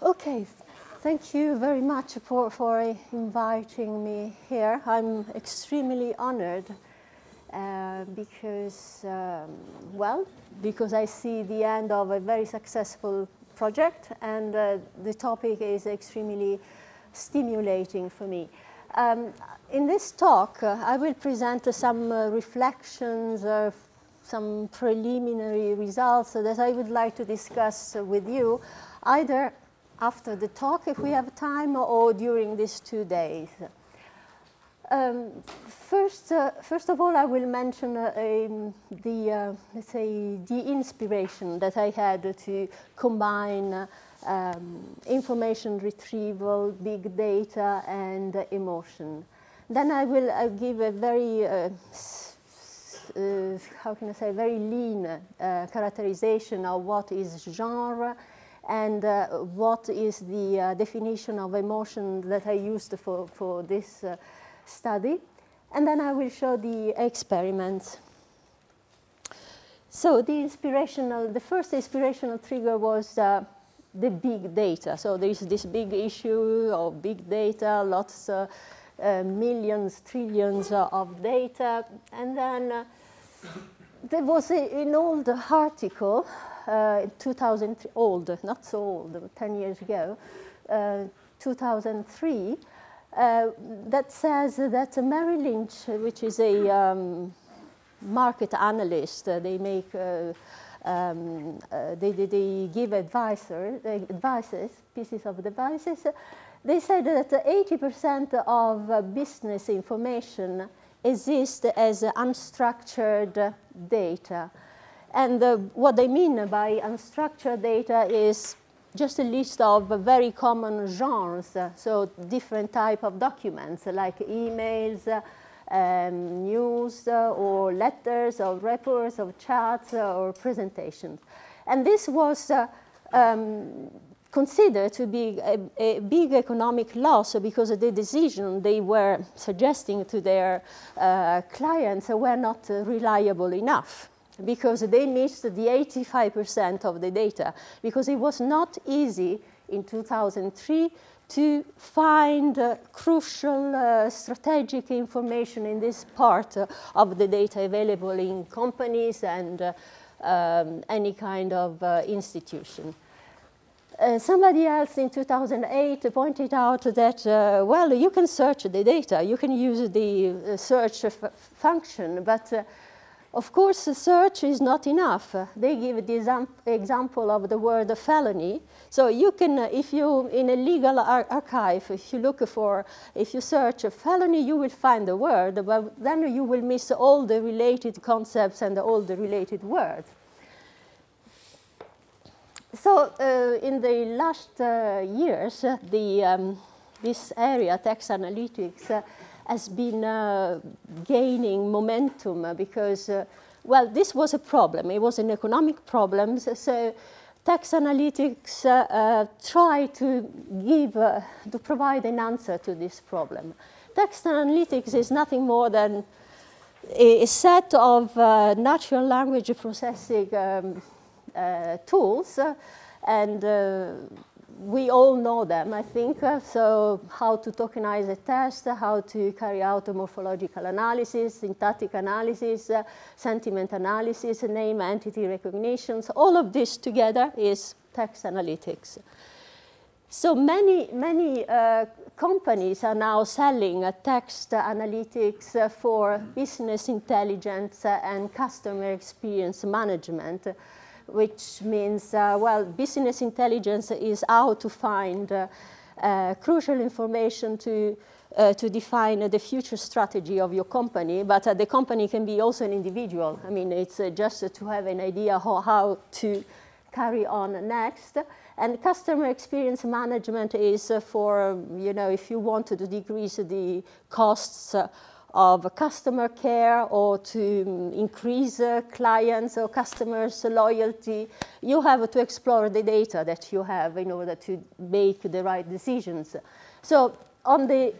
Okay, thank you very much for inviting me here. I'm extremely honored because I see the end of a very successful project, and the topic is extremely stimulating for me. In this talk, I will present some reflections, some preliminary results that I would like to discuss with you, either after the talk, if we have time, or during these 2 days. First of all, I will mention let's say, the inspiration that I had to combine information retrieval, big data, and emotion. Then I will give a very, how can I say, very lean characterization of what is genre, and what is the definition of emotion that I used for this study. And then I will show the experiments. So the first inspirational trigger was the big data. So there is this big issue of big data, lots, millions, trillions of data. And then there was an old article, 2000, old, not so old, 10 years ago, 2003, that says that Merrill Lynch, which is a market analyst, they make, they give pieces of advices. They said that 80% of business information exists as unstructured data. And what they mean by unstructured data is just a list of very common genres, so different type of documents like emails, news, or letters, or reports, or chats, or presentations. And this was considered to be a big economic loss, because the decision they were suggesting to their clients were not reliable enough, because they missed the 85% of the data, because it was not easy in 2003 to find crucial strategic information in this part of the data available in companies and any kind of institution. Somebody else in 2008 pointed out that, well, you can search the data, you can use the search function, but of course, search is not enough. They give the example of the word felony. So you can, if you, in a legal archive, if you look for, if you search a felony, you will find the word, but then you will miss all the related concepts and all the related words. So in the last years, this area, text analytics, has been gaining momentum because, well, this was a problem. It was an economic problem. So text analytics try to provide an answer to this problem. Text analytics is nothing more than a set of natural language processing tools, and we all know them, I think. So how to tokenize a test, how to carry out a morphological analysis, syntactic analysis, sentiment analysis, name entity recognitions. All of this together is text analytics. So many companies are now selling text analytics for business intelligence and customer experience management, which means, well, business intelligence is how to find crucial information to define the future strategy of your company, but the company can be also an individual. I mean, it's just to have an idea how to carry on next. And customer experience management is for, you know, if you want to decrease the costs of customer care or to increase clients or customers' loyalty, you have to explore the data that you have in order to make the right decisions. So on the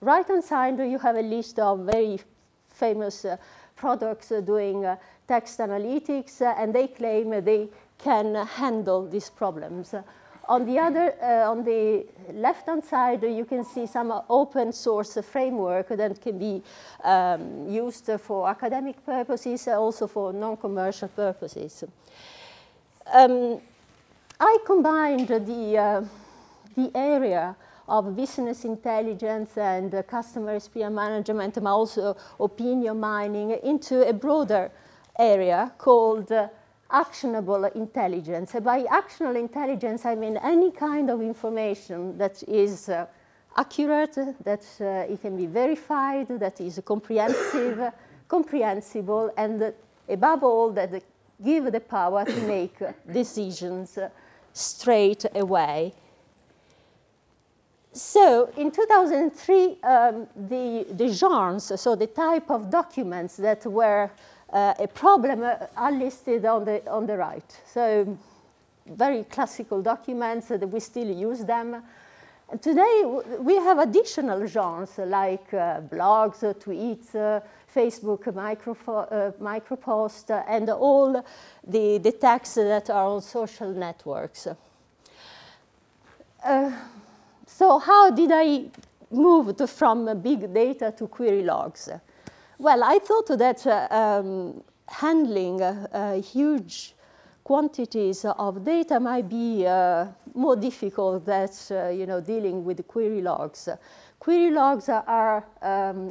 right-hand side, you have a list of very famous products doing text analytics, and they claim they can handle these problems. On the left-hand side, you can see some open source framework that can be used for academic purposes, also for non-commercial purposes. I combined the area of business intelligence and customer experience management, and also opinion mining, into a broader area called actionable intelligence. By actionable intelligence, I mean any kind of information that is accurate, that it can be verified, that is comprehensive, comprehensible, and above all, that give the power to make decisions straight away. So in 2003, the genres, so the type of documents that were a problem, are listed on the right. So very classical documents, that we still use them. And today, we have additional genres like blogs, tweets, Facebook micropost, and all the texts that are on social networks. So how did I move from big data to query logs? Well, I thought that handling huge quantities of data might be more difficult than dealing with query logs. Query logs are,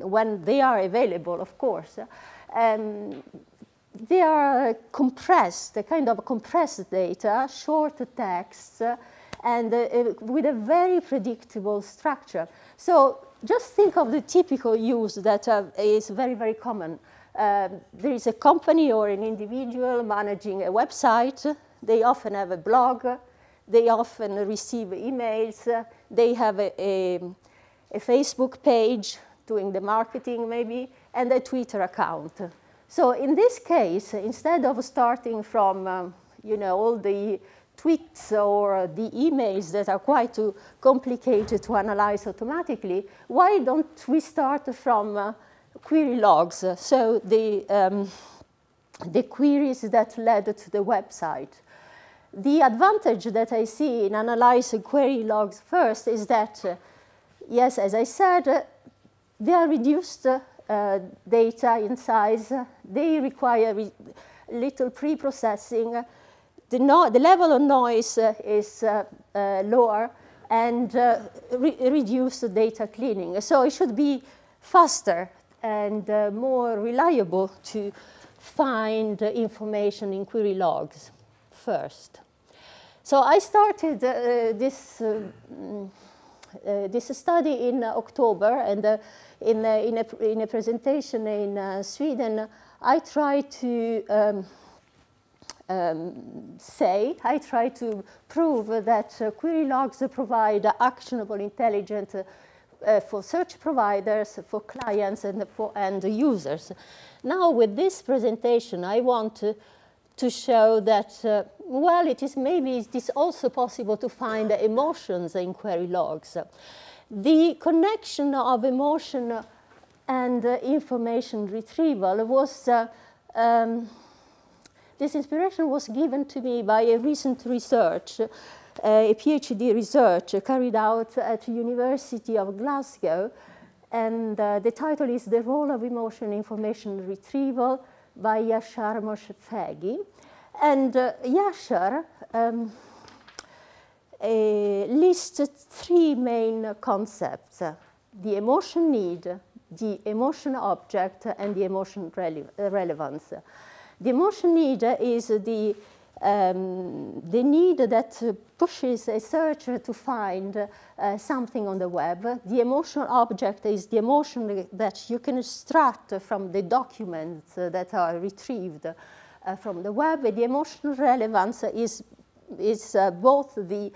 when they are available, of course, they are compressed, a kind of compressed data, short text, and with a very predictable structure. So just think of the typical use that is very, very common. There is a company or an individual managing a website. They often have a blog. They often receive emails. They have a Facebook page doing the marketing maybe, and a Twitter account. So in this case, instead of starting from all the tweets or the emails that are quite too complicated to analyze automatically, why don't we start from query logs, so the queries that led to the website? The advantage that I see in analyzing query logs first is that, yes, as I said, they are reduced data in size. They require little pre-processing. The level of noise is lower, and reduced data cleaning. So it should be faster and more reliable to find information in query logs first. So I started this study in October, and in a presentation in Sweden, I tried to I try to prove that query logs provide actionable intelligence for search providers, for clients, and for end users. Now, with this presentation, I want to show that, well, it is also possible to find emotions in query logs. The connection of emotion and information retrieval was this inspiration was given to me by a recent research, a PhD research carried out at the University of Glasgow, and the title is The Role of Emotion Information Retrieval by Yashar Moshfeghi. And Yashar listed three main concepts: the emotion need, the emotion object, and the emotion relevance. The emotion need is the need that pushes a searcher to find something on the web. The emotional object is the emotion that you can extract from the documents that are retrieved from the web. The emotional relevance is both the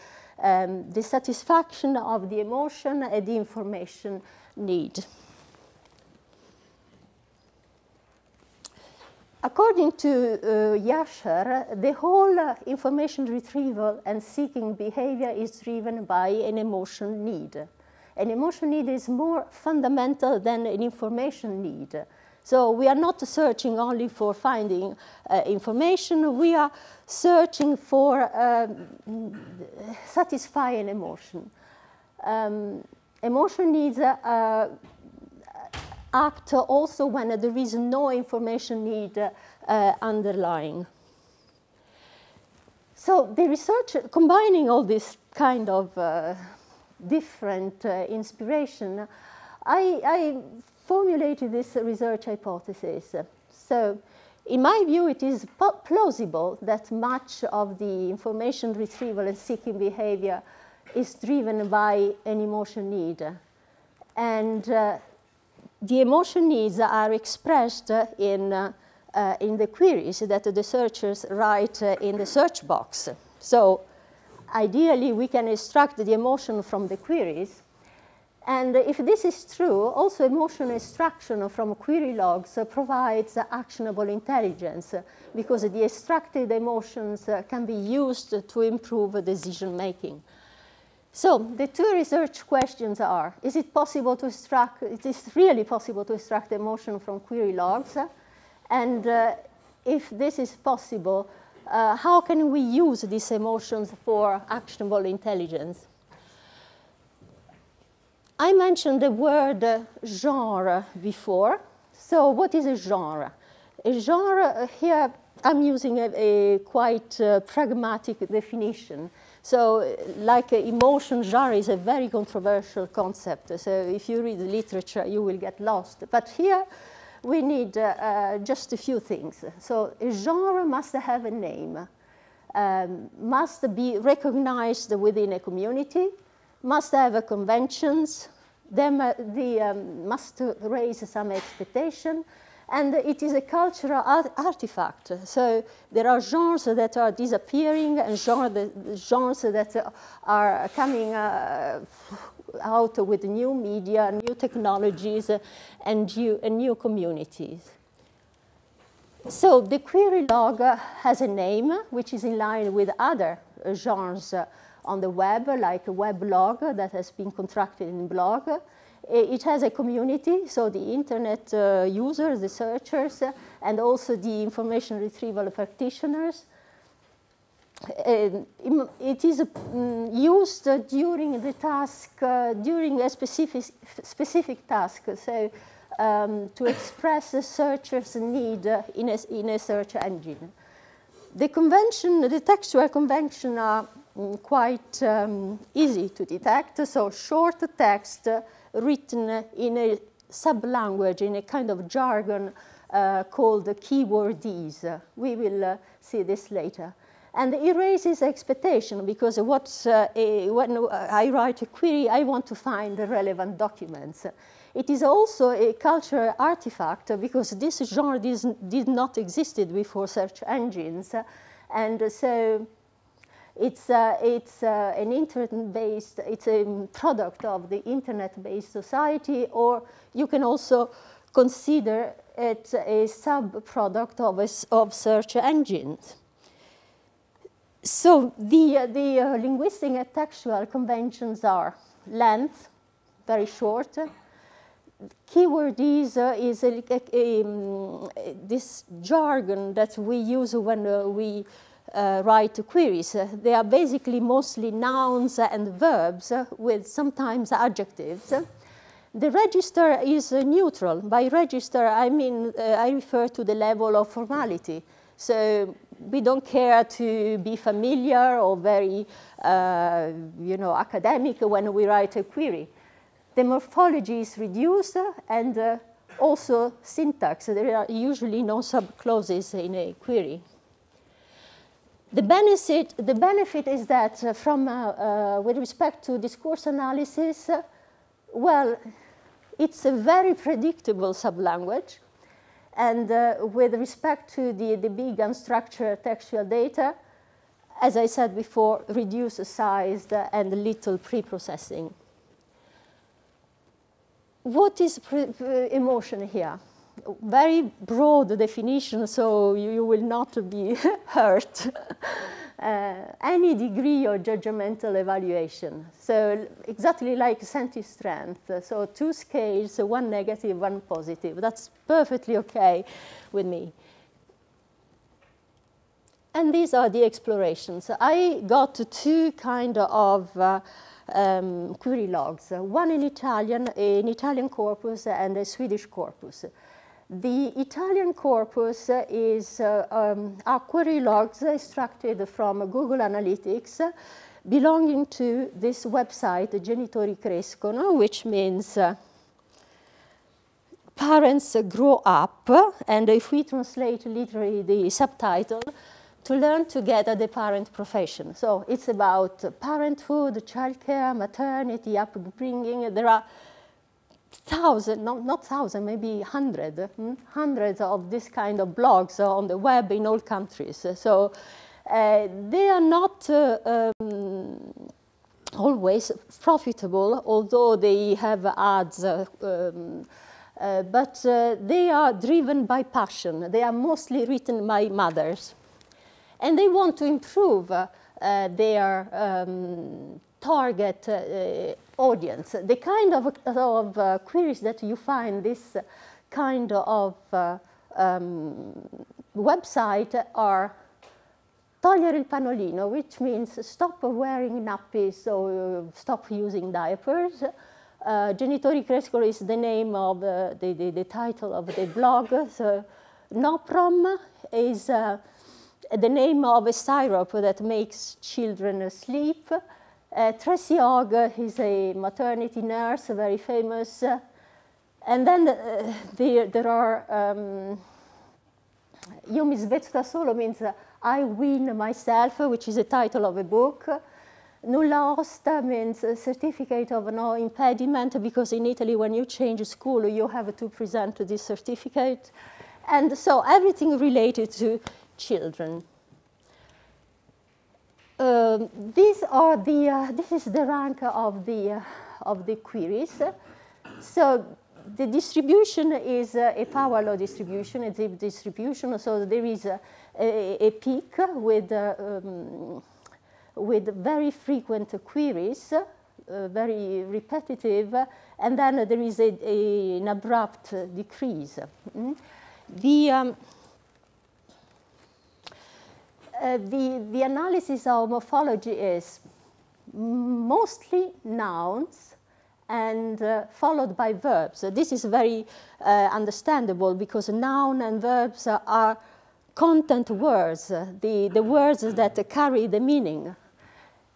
satisfaction of the emotion and the information need. According to Yashar, the whole information retrieval and seeking behavior is driven by an emotion need. An emotion need is more fundamental than an information need. So we are not searching only for finding information, we are searching for satisfying emotion. Emotion needs act also when there is no information need underlying. So the research, combining all this kind of different inspiration, I formulated this research hypothesis. So in my view, it is plausible that much of the information retrieval and seeking behavior is driven by an emotion need. And the emotion needs are expressed in the queries that the searchers write in the search box. So ideally, we can extract the emotion from the queries. And if this is true, also emotion extraction from query logs provides actionable intelligence, because the extracted emotions can be used to improve decision making. So the two research questions are, is it possible to extract, it is really possible to extract emotion from query logs? And if this is possible, how can we use these emotions for actionable intelligence? I mentioned the word genre before. So what is a genre? A genre, here I'm using a quite pragmatic definition. So like emotion, genre is a very controversial concept. So if you read the literature, you will get lost. But here we need just a few things. So a genre must have a name, must be recognized within a community, must have conventions, must raise some expectation, and it is a cultural artifact. So there are genres that are disappearing and genres that are coming out with new media, new technologies, and new communities. So the query log has a name, which is in line with other genres on the web, like a weblog that has been contracted in blog. It has a community, so the internet users, the searchers, and also the information retrieval practitioners. It is used during the task, during a specific task, so to express a searcher's need in a search engine. The convention, the textual convention are quite easy to detect, so short text written in a sublanguage, in a kind of jargon called keywordese. We will see this later. And it raises expectation, because when I write a query, I want to find the relevant documents. It is also a cultural artifact, because this genre did not exist before search engines. And so it's an internet-based, it's a product of the internet-based society, or you can also consider it a sub-product of search engines. So the linguistic and textual conventions are length, very short. Keywordese is this jargon that we use when we write queries. They are basically mostly nouns and verbs with sometimes adjectives. The register is neutral. By register, I mean, I refer to the level of formality. So we don't care to be familiar or very, academic when we write a query. The morphology is reduced, and also syntax. There are usually no subclauses in a query. The benefit is that with respect to discourse analysis, well, it's a very predictable sublanguage. And with respect to the big unstructured textual data, as I said before, reduced size and little pre-processing. What is emotion here? Very broad definition, so you will not be hurt. any degree of judgmental evaluation. So exactly like sentence strength. So 2 scales, 1 negative, 1 positive. That's perfectly okay with me. And these are the explorations. I got 2 kind of query logs, one in Italian, an Italian corpus and a Swedish corpus. The Italian corpus is our query logs extracted from Google Analytics belonging to this website, Genitori Crescono, which means parents grow up, and if we translate literally the subtitle, to learn together the parent profession. So it's about parenthood, childcare, maternity, upbringing. There are thousands, not thousands, maybe hundreds of this kind of blogs on the web in all countries. So they are not always profitable, although they have ads, but they are driven by passion. They are mostly written by mothers. And they want to improve their target audience. The kind of queries that you find this kind of website are togliere il panolino, which means stop wearing nappies or stop using diapers. Genitori Crescono is the name of the title of the blog. So Noprom is the name of a syrup that makes children sleep. Tracy Ogg is a maternity nurse, very famous. And then there are, Io mi svezzo da solo means I win myself, which is the title of a book. Nulla osta means certificate of no impediment, because in Italy when you change school you have to present this certificate. And so everything related to children. This is the rank of the queries. So the distribution is a power law distribution, a zip distribution. So there is a peak with very frequent queries, very repetitive, and then there is an abrupt decrease. The analysis of morphology is mostly nouns and followed by verbs. This is very understandable because noun and verbs are content words, the words that carry the meaning.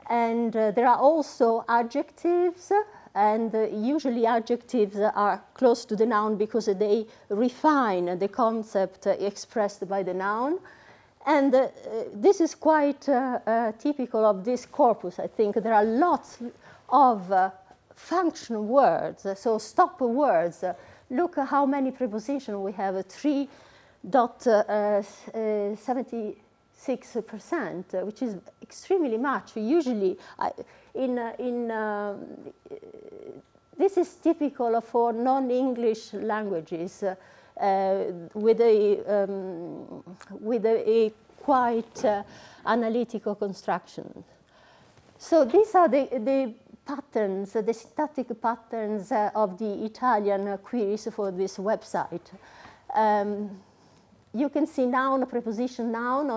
And there are also adjectives, and usually adjectives are close to the noun because they refine the concept expressed by the noun. And this is quite typical of this corpus, I think. There are lots of function words, so stop words. Look at how many prepositions we have, 3.76%, which is extremely much. Usually, this is typical for non-English languages with a quite analytical construction. So these are the patterns, the syntactic patterns of the Italian queries for this website. You can see noun, preposition noun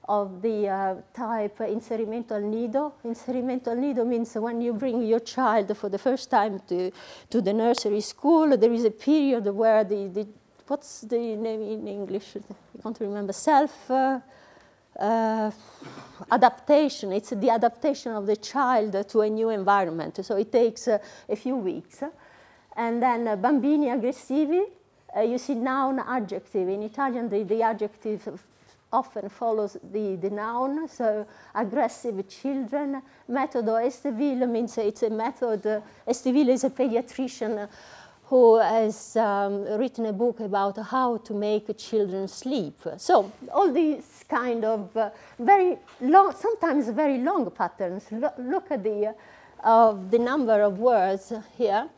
of the type inserimento al nido. Inserimento al nido means when you bring your child for the first time to the nursery school, there is a period where what's the name in English? I can't remember. Adaptation. It's the adaptation of the child to a new environment. So it takes a few weeks. And then bambini aggressivi. You see noun, adjective. In Italian, the adjective often follows the noun. So aggressive children. Metodo Esteville means it's a method. Esteville is a pediatrician who has written a book about how to make children sleep. So all these kind of very long, sometimes very long patterns. Look at the number of words here.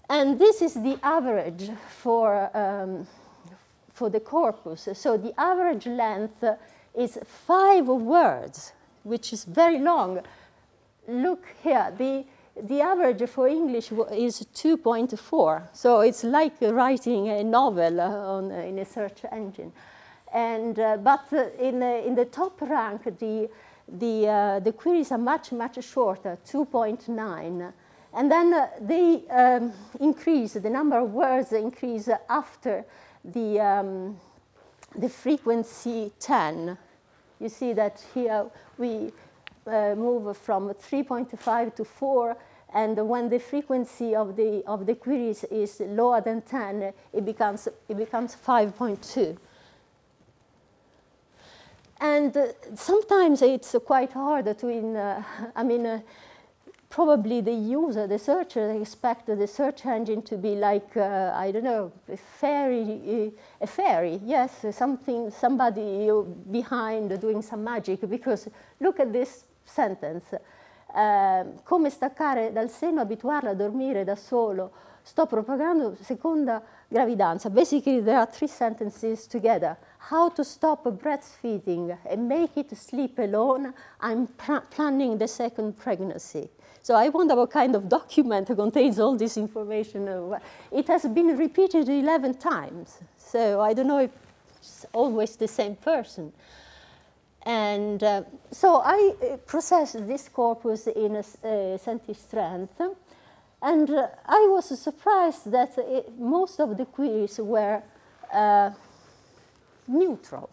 And this is the average for the corpus. So the average length is 5 words, which is very long. Look here, the average for English is 2.4, so it's like writing a novel in a search engine. And but in the top rank, the queries are much shorter, 2.9, and then they increase. The number of words increase after the frequency 10. You see that here we move from 3.5 to 4, and when the frequency of the queries is lower than 10, it becomes 5.2. And sometimes it's quite hard to, probably the user, the searcher, expect the search engine to be like, I don't know, a fairy, yes, somebody behind doing some magic, because look at this sentence. Come staccare dal seno, abituarla a dormire da solo, sto propagando seconda gravidanza. Basically, there are 3 sentences together. How to stop breastfeeding and make it sleep alone. I'm planning the second pregnancy. So I wonder what kind of document contains all this information. It has been repeated 11 times. So I don't know if it's always the same person. And so I processed this corpus in a sentence strength. And I was surprised that most of the queries were neutral.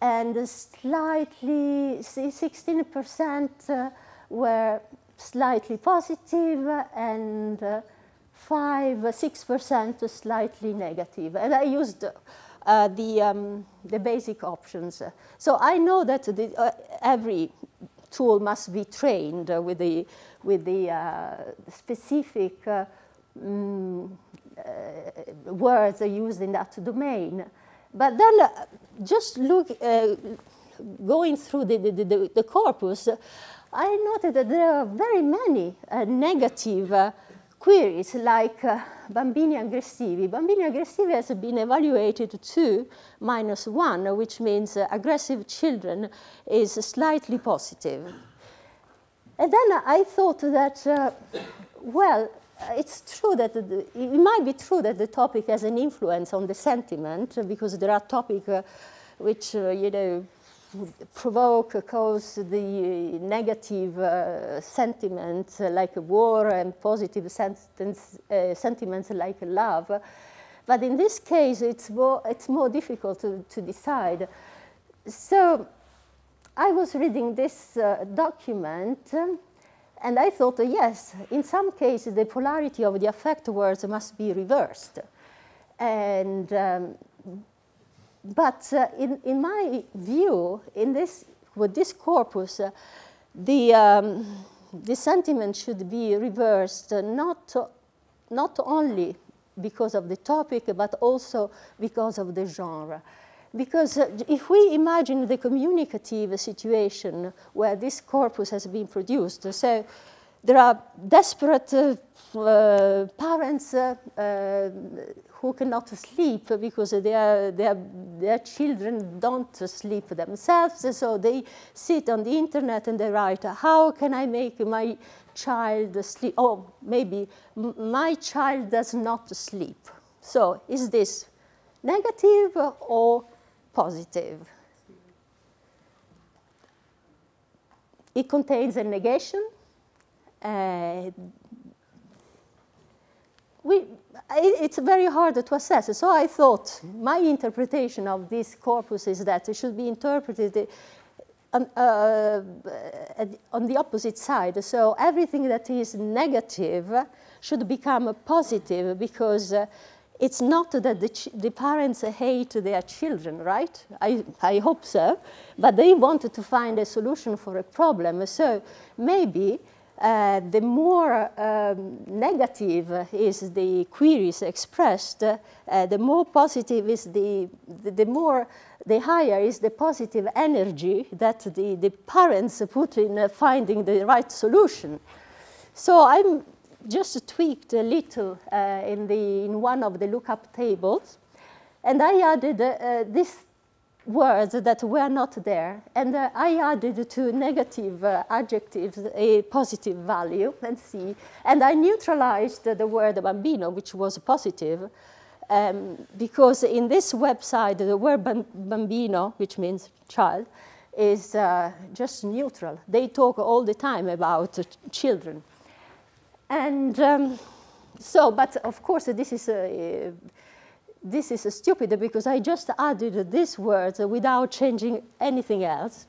And slightly, 16% were slightly positive, and 6% slightly negative. And I used the basic options. So I know that every tool must be trained with the specific words used in that domain. But then just going through the corpus, I noted that there are very many negative queries, like bambini aggressivi. Bambini aggressivi has been evaluated to -1, which means aggressive children is slightly positive. And then I thought that, well, it's true that it might be true that the topic has an influence on the sentiment, because there are topics which, cause the negative sentiments like war, and positive sentiments like love. But in this case, it's more difficult to decide. So I was reading this document, and I thought, yes, in some cases, the polarity of the affect words must be reversed. And but in my view, with this corpus, the sentiment should be reversed not only because of the topic, but also because of the genre. Because if we imagine the communicative situation where this corpus has been produced, so there are desperate parents who cannot sleep because their children don't sleep themselves, so they sit on the internet and they write, how can I make my child sleep? Oh, maybe my child does not sleep. So is this negative or positive? It contains a negation. It's very hard to assess. So I thought my interpretation of this corpus is that it should be interpreted on the opposite side. So everything that is negative should become positive, because it's not that the parents hate their children, right? I hope so. But they wanted to find a solution for a problem. So maybe the more negative is the queries expressed, the more positive is the higher is the positive energy that the parents put in finding the right solution. So I'm just tweaked a little in one of the lookup tables, and I added words that were not there. And I added two negative adjectives a positive value, let's see. And I neutralized the word bambino, which was positive, because in this website, the word bambino, which means child, is just neutral. They talk all the time about children. And but of course, this is stupid because I just added these words without changing anything else.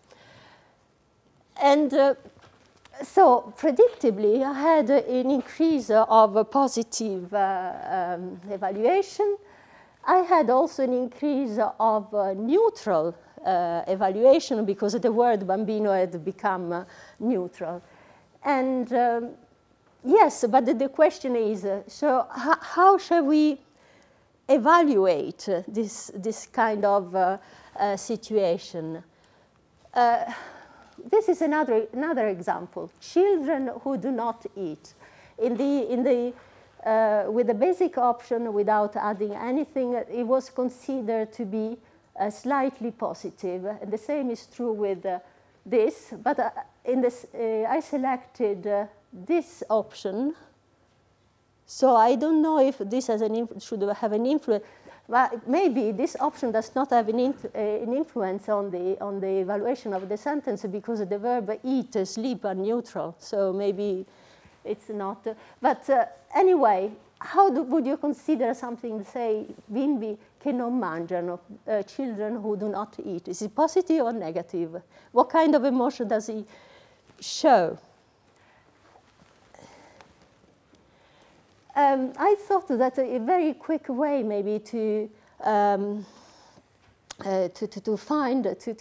And so predictably, I had an increase of positive evaluation. I had also an increase of neutral evaluation because the word bambino had become neutral. And yes, but the question is, so how shall we evaluate this kind of situation? This is another example. Children who do not eat. With the basic option, without adding anything, it was considered to be slightly positive. And the same is true with this. But I selected this option. So I don't know if this has should have an influence. But maybe this option does not have an influence on the evaluation of the sentence because the verb eat, sleep are neutral. So maybe it's not. But anyway, how would you consider something, say, bimbi che non mangiano, children who do not eat? Is it positive or negative? What kind of emotion does it show? I thought that a very quick way, maybe, to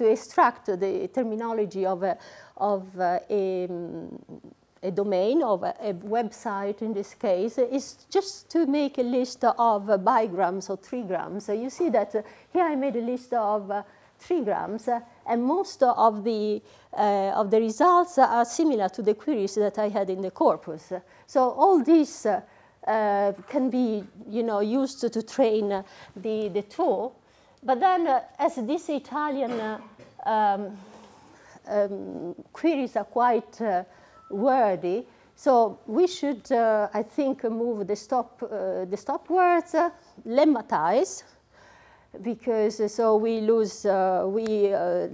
extract the terminology of a domain, of a website in this case, is just to make a list of bigrams or trigrams. So you see that here I made a list of trigrams, and most of the results are similar to the queries that I had in the corpus. So all these can be, used to train the tool. But then, as these Italian queries are quite wordy, so we should, I think, move the stop words, lemmatize, because so we lose, we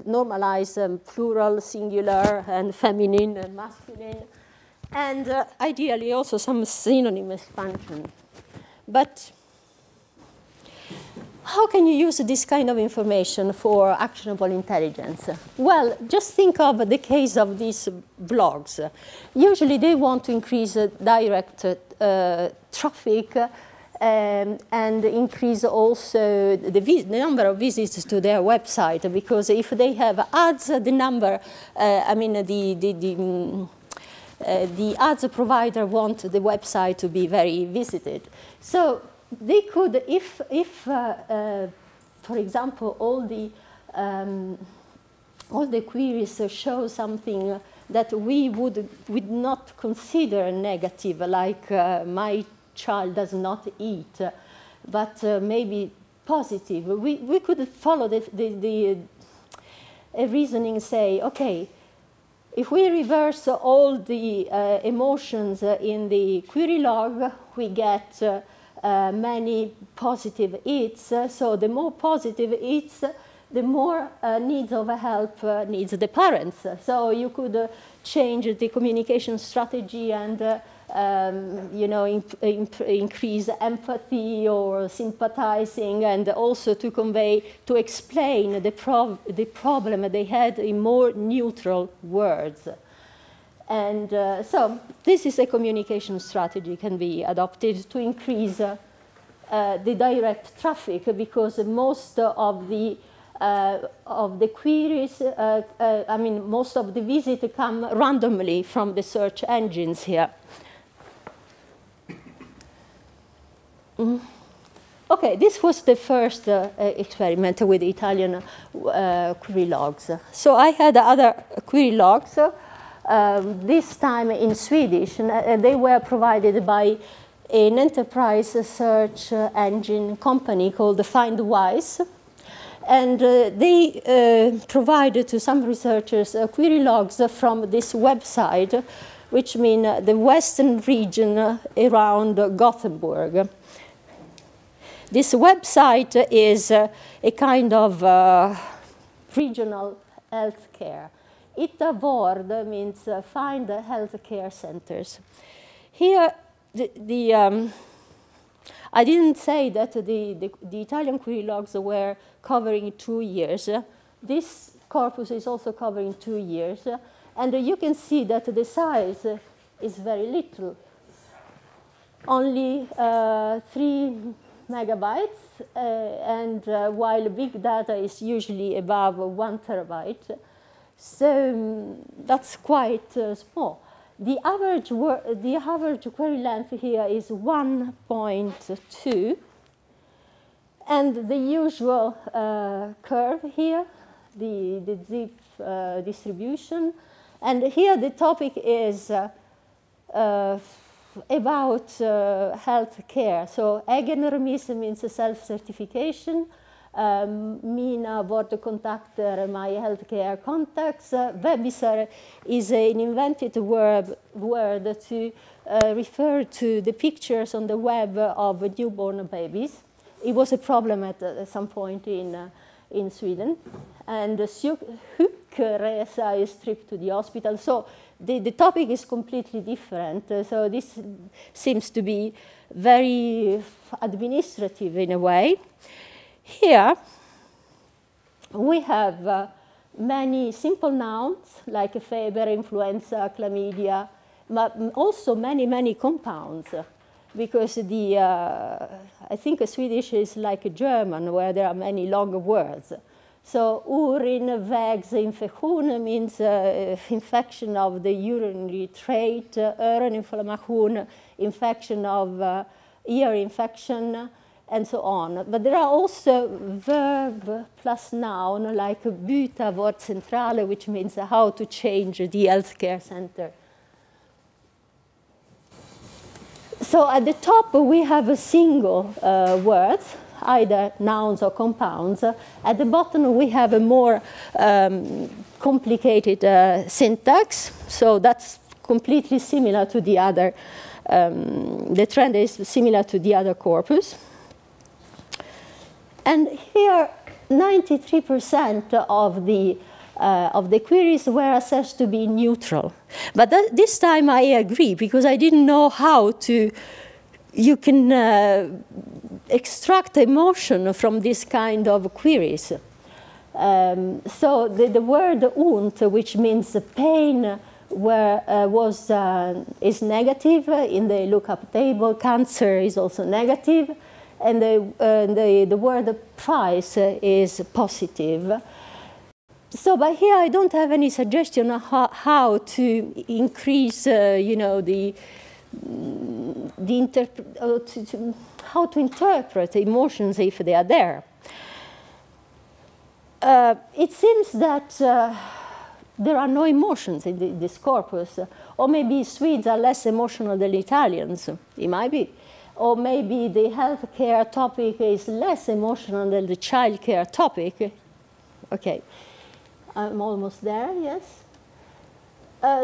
normalize plural, singular, and feminine and masculine. And ideally also some synonym expansion. But how can you use this kind of information for actionable intelligence? Well, just think of the case of these blogs. Usually they want to increase direct traffic and increase also the number of visits to their website, because if they have ads, the number, the ads provider want the website to be very visited. So they could, if for example, all the queries show something that we would not consider negative, like my child does not eat, but maybe positive, we could follow the reasoning, say, okay, if we reverse all the emotions in the query log, we get many positive eats. So the more positive eats, the more needs of help needs the parents. So you could change the communication strategy and increase empathy or sympathizing, and also to convey, to explain the problem they had in more neutral words. And so this is a communication strategy can be adopted to increase the direct traffic, because most of the queries, most of the visits come randomly from the search engines here. Okay, this was the first experiment with Italian query logs. So I had other query logs, this time in Swedish, and they were provided by an enterprise search engine company called Findwise. And they provided to some researchers query logs from this website, which mean the western region around Gothenburg. This website is a kind of regional healthcare. Hitta means find healthcare centers. Here, I didn't say that the Italian query logs were covering 2 years. This corpus is also covering 2 years. And you can see that the size is very little, only 3 megabytes, and while big data is usually above 1 terabyte. So that's quite small. The average query length here is 1.2, and the usual curve here, the zip distribution. And here the topic is about healthcare. So egenremis means self-certification. Mina wordt contacter my healthcare contacts. Webisar is an invented word to refer to the pictures on the web of newborn babies. It was a problem at some point in Sweden. And Hukresa is trip to the hospital. So the topic is completely different. So this seems to be very administrative in a way. Here we have many simple nouns like fever, influenza, chlamydia, but also many compounds, because I think Swedish is like a German where there are many long words. So urinvägsinfektion means infection of the urinary tract, öroninflammation, infection of ear infection, and so on. But there are also verb plus noun, like byta vårdcentrale, which means how to change the healthcare center. So at the top, we have a single words, either nouns or compounds. At the bottom, we have a more complicated syntax. So that's completely similar to the other. The trend is similar to the other corpus. And here, 93% of the queries were assessed to be neutral. But this time I agree, because I didn't know how to, you can extract emotion from this kind of queries. So the word und, which means pain, is negative in the lookup table. Cancer is also negative. And the word price is positive. So, but here I don't have any suggestion on how to increase, how to interpret emotions if they are there. It seems that there are no emotions in this corpus, or maybe Swedes are less emotional than Italians. It might be. Or maybe the healthcare topic is less emotional than the childcare topic. Okay, I'm almost there, yes.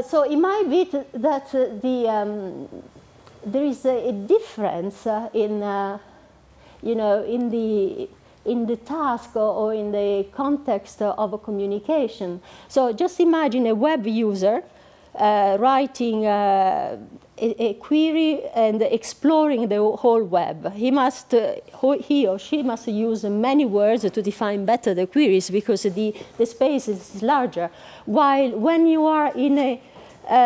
So it might be that there is a difference in the task or in the context of a communication. So just imagine a web user writing a query and exploring the whole web. He or she must use many words to define better the queries, because the space is larger. While when you are in a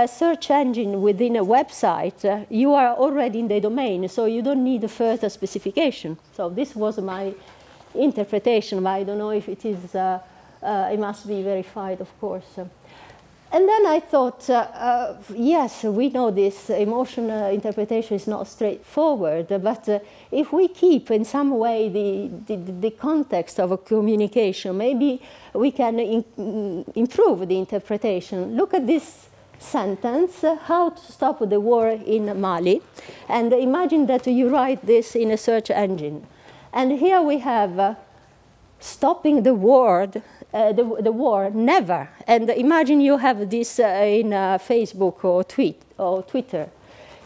search engine within a website, you are already in the domain, so you don't need a further specification. So this was my interpretation, but I don't know if it is, it must be verified, of course. And then I thought, yes, we know this emotional interpretation is not straightforward, but if we keep in some way the context of a communication, maybe we can improve the interpretation. Look at this sentence, how to stop the war in Mali, and imagine that you write this in a search engine. And here we have stopping the word, the war, never. And imagine you have this in Facebook or Twitter.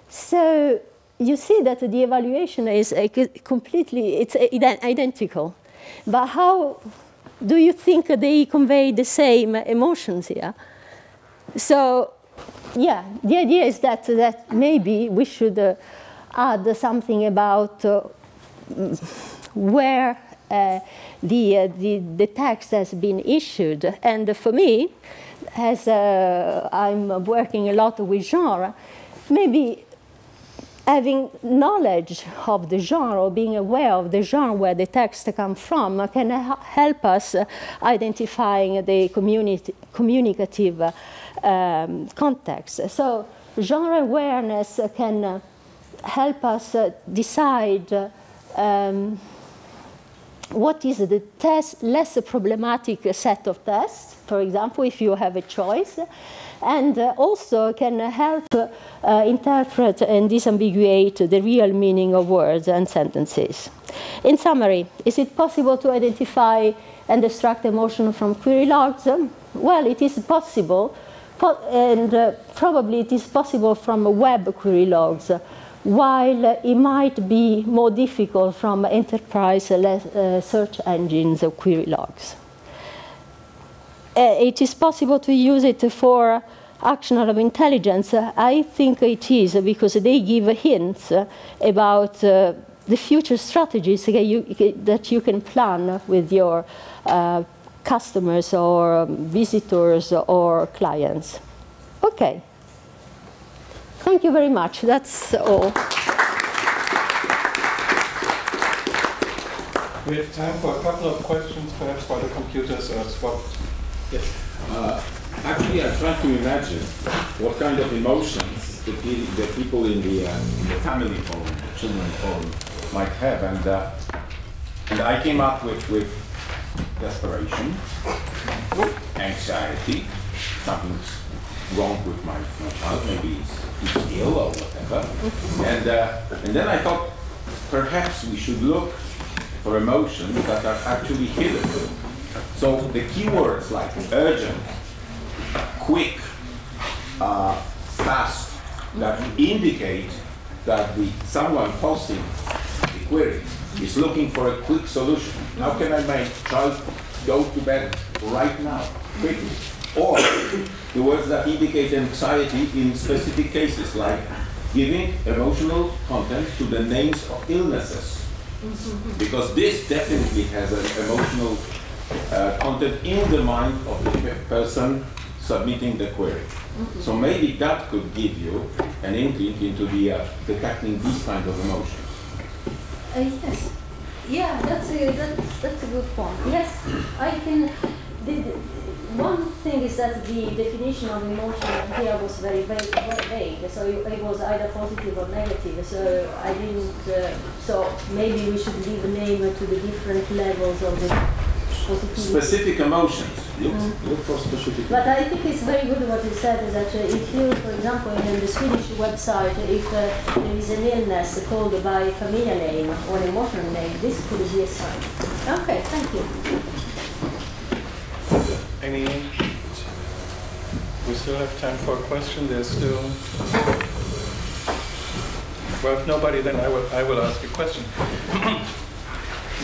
So you see that the evaluation is completely, it's identical. But how do you think they convey the same emotions here? So, yeah, the idea is that maybe we should add something about where the text has been issued. And for me, as I'm working a lot with genre, maybe having knowledge of the genre or being aware of the genre where the text comes from can help us identifying the communicative context. So genre awareness can help us decide what is the less problematic set of tests, for example, if you have a choice, and also can help interpret and disambiguate the real meaning of words and sentences. In summary, is it possible to identify and extract emotion from query logs? Well, it is possible, and probably it is possible from web query logs, while it might be more difficult from enterprise search engines or query logs. It is possible to use it for actionable intelligence. I think it is, because they give hints about the future strategies that you can plan with your customers or visitors or clients. Okay. Thank you very much. That's all. We have time for a couple of questions, perhaps while the computers are swapped. Yes. Actually, I try to imagine what kind of emotions the people in the family forum, the children forum, might have, and I came up with desperation, anxiety, something's wrong with my child, maybe he's ill or whatever, and then I thought perhaps we should look for emotions that are actually hidden. So the keywords like urgent, quick, fast, that indicate that someone posting the query is looking for a quick solution. How can I make child go to bed right now, quickly? Or the words that indicate anxiety in specific cases, like giving emotional content to the names of illnesses. Because this definitely has an emotional content in the mind of the person submitting the query. So maybe that could give you an inkling into detecting these kind of emotions. Yes. Yeah, that's a good point. Yes, I can. One thing is that the definition of emotion here was very vague. So it was either positive or negative. So I didn't. So maybe we should give a name to the different levels of the positivity. Specific emotions. Look for specific. But I think it's very good what you said, is that if you, for example, in the Swedish website, if there is an illness called by a familiar name or an emotional name, this could be a sign. Okay, thank you. We still have time for a question. There's still. Well, if nobody, then I will ask a question.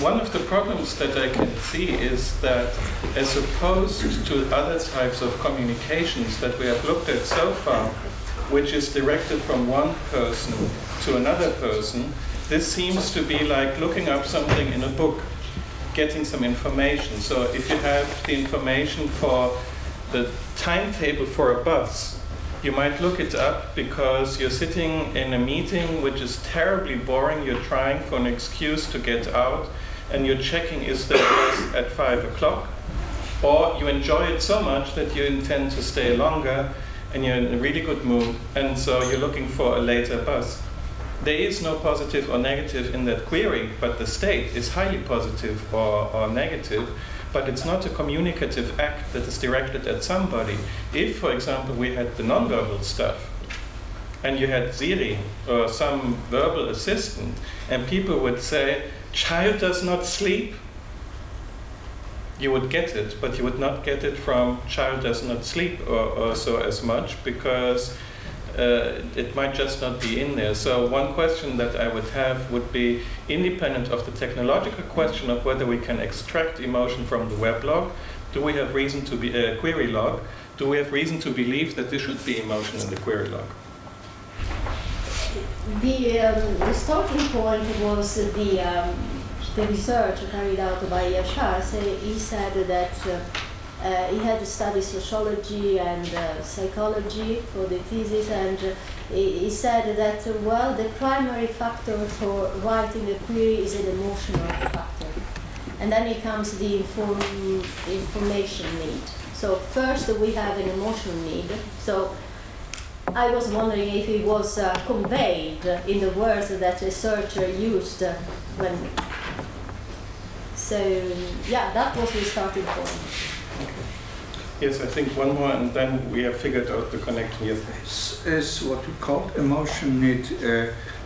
One of the problems that I can see is that, as opposed to other types of communications that we have looked at so far, which is directed from one person to another person, this seems to be like looking up something in a book, getting some information. So if you have the information for the timetable for a bus, you might look it up because you're sitting in a meeting which is terribly boring, you're trying for an excuse to get out, and you're checking is there a bus at 5 o'clock, or you enjoy it so much that you intend to stay longer and you're in a really good mood, and so you're looking for a later bus. There is no positive or negative in that query, but the state is highly positive or negative, but it's not a communicative act that is directed at somebody. If, for example, we had the nonverbal stuff, and you had Siri or some verbal assistant, and people would say, child does not sleep, you would get it, but you would not get it from child does not sleep or so as much, because it might just not be in there. So one question that I would have would be, independent of the technological question of whether we can extract emotion from the weblog, do we have reason to be query log? Do we have reason to believe that there should be emotion in the query log? The starting point was the research carried out by Yashar. So he said that he had studied sociology and psychology for the thesis, and he said that, well, the primary factor for writing a query is an emotional factor. And then it comes the information need. So first we have an emotional need. So I was wondering if it was conveyed in the words that a searcher used when. So yeah, that was the starting point. Yes, I think one more, and then we have figured out the connection. Yes. Is what we call emotion need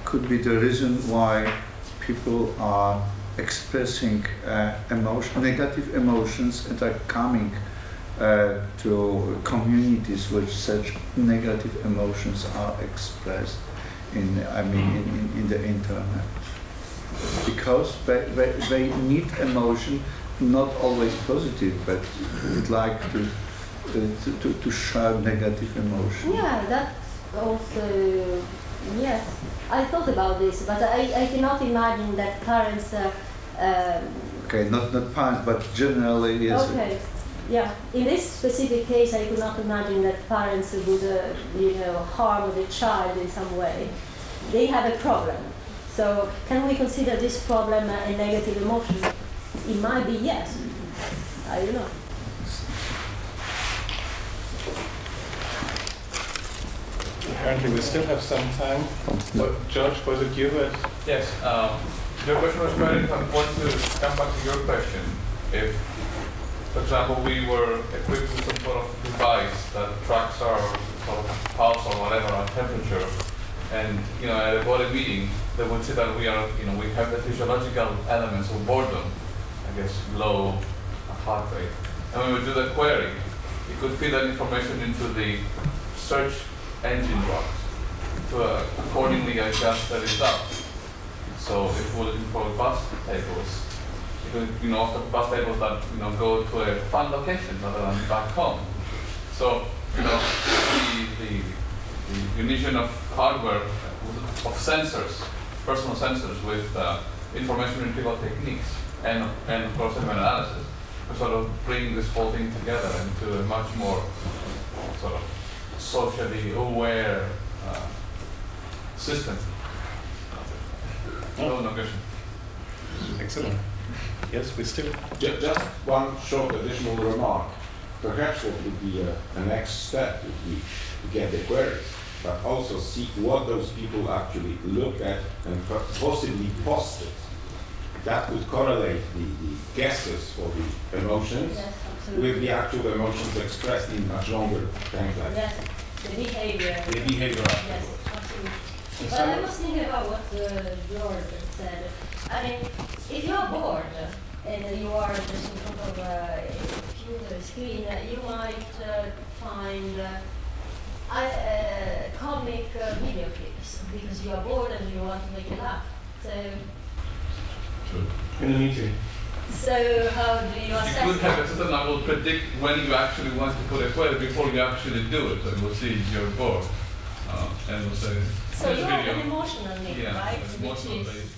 could be the reason why people are expressing negative emotions and are coming to communities where such negative emotions are expressed in the internet, because they need emotion, not always positive, but would like to share negative emotion. Yeah, that's also, yes. I thought about this, but I cannot imagine that parents. Okay, not parents, but generally, yes. Okay. Yeah, in this specific case, I could not imagine that parents would, harm the child in some way. They have a problem. So, can we consider this problem a negative emotion? It might be yes. I don't know. Apparently, we still have some time. George, was it you? Yes. Your question was very important. I want to come back to your question. If, for example, we were equipped with some sort of device that tracks our sort of pulse or whatever, our temperature, and at a body reading, they would say that we are, we have the physiological elements of boredom, I guess, low heart rate. And when we do the query, we could feed that information into the search engine box to accordingly adjust the results. So if we're looking for bus tables, you could, offer bus tables that go to a fun location rather than back home. So the unition of hardware, of sensors, personal sensors with information retrieval techniques and of course analysis, to sort of bring this whole thing together into a much more sort of socially aware system. No question. Excellent. Yes, we still. Just one short additional remark. Perhaps what would be a next step would be to get the queries, but also see what those people actually look at and possibly post it. That would correlate the guesses for the emotions with the actual emotions expressed in much longer time frames. Yes, the behavior. The behavior afterwards. Yes, absolutely. But I was thinking about what George said. I mean, if you are bored and you are just in front of a computer screen, you might find comic video clips because you are bored and you want to make it laugh. So. In a meeting. So how do you assess? You could have a system that will predict when you actually want to put a query before you actually do it. So it will see you're bored, and will say. So you have an emotional need, yeah, right? Emotional based.